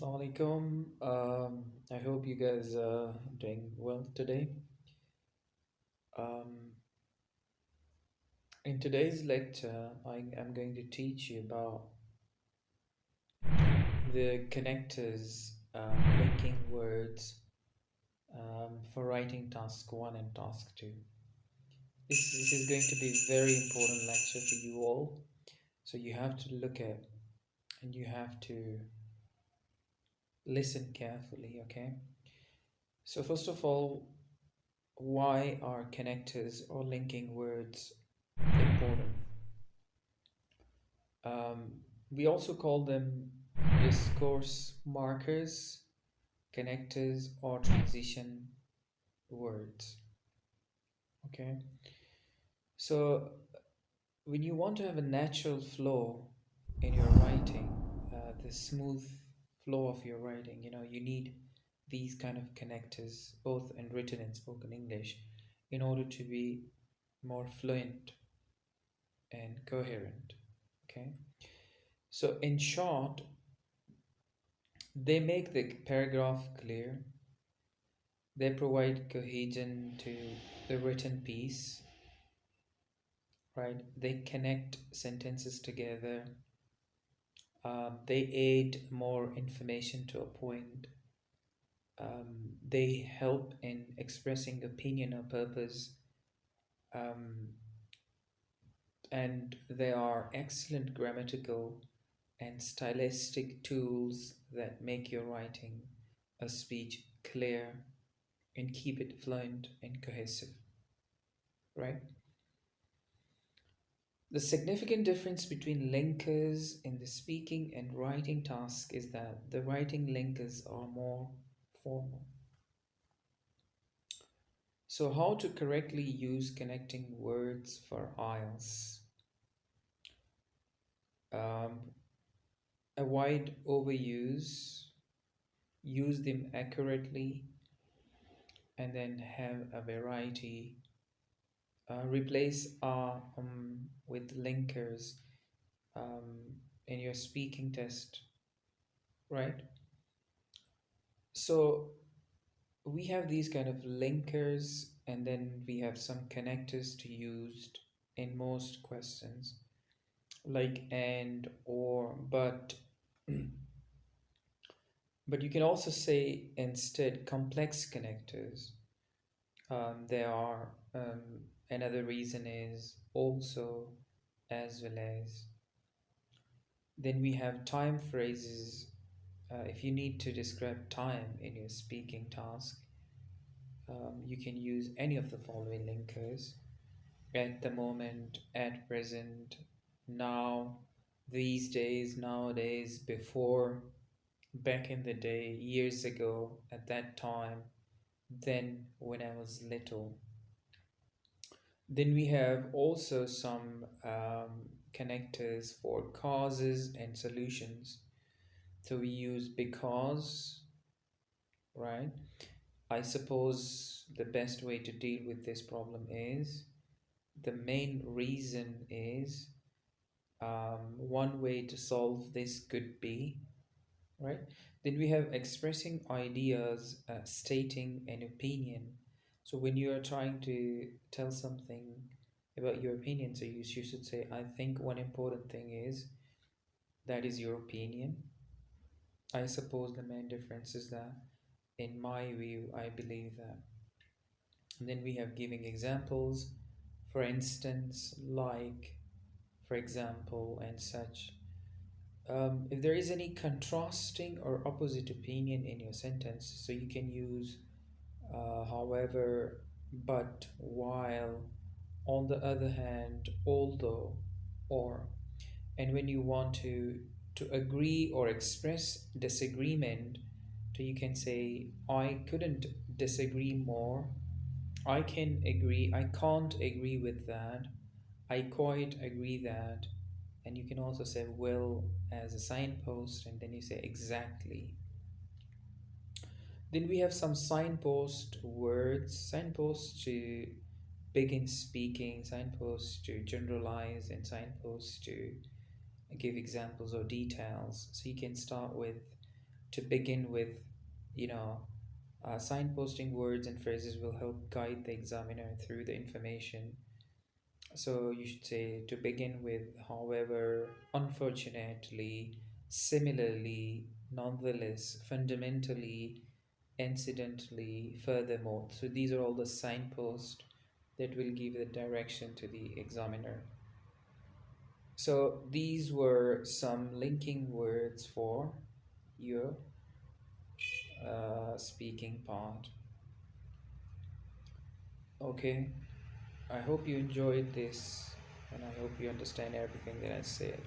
Assalamu alaikum. I hope you guys are doing well today. Um, in today's lecture, I am going to teach you about the connectors linking words for writing task 1 and task 2. This is going to be a very important lecture for you all. So you have to look at and you have to listen carefully, okay? So first of all, why are connectors or linking words important? We also call them discourse markers, connectors, or transition words. Okay, so when you want to have a natural flow in your writing, the smooth flow of your writing, you need these kind of connectors, both in written and spoken English, in order to be more fluent and coherent. Okay, so in short, they make the paragraph clear, they provide cohesion to the written piece, right? They connect sentences together, they aid more information to a point, they help in expressing opinion or purpose, um, and they are excellent grammatical and stylistic tools that make your writing a speech clear and keep it fluent and cohesive, right? The significant difference between linkers in the speaking and writing task is that the writing linkers are more formal. So, how to correctly use connecting words for IELTS? Um, Avoid overuse, use them accurately, and then have a variety. Replace with linkers in your speaking test, right? So we have these kind of linkers, and then we have some connectors to use in most questions, like and, or, but. But you can also say instead complex connectors. There are another reason is also, as well as. Then we have time phrases. If you need to describe time in your speaking task, you can use any of the following linkers: at the moment, at present, now, these days, nowadays, before, back in the day, years ago, at that time, then, when I was little. Then we have also some connectors for causes and solutions. So we use because, right? I suppose the best way to deal with this problem is the main reason is one way to solve this could be, right? Then we have expressing ideas, stating an opinion. So when you are trying to tell something about your opinion, so you should say, I think one important thing is that is your opinion. I suppose the main difference is that in my view, I believe that. And then we have giving examples, for instance, like, for example, and such. If there is any contrasting or opposite opinion in your sentence, so you can use however, but, while, on the other hand, although, or. And when you want to agree or express disagreement, so you can say, I couldn't disagree more. I can't agree with that. I quite agree that. And you can also say will as a signpost, and then you say exactly. Then we have some signpost words, signposts to begin speaking, signposts to generalize, and signposts to give examples or details. So you can start with to begin with, you know, signposting words and phrases will help guide the examiner through the information. So you should say to begin with, however, unfortunately, similarly, nonetheless, fundamentally, incidentally, furthermore. So these are all the signposts that will give the direction to the examiner. So these were some linking words for your speaking part. Okay, I hope you enjoyed this and I hope you understand everything that I said.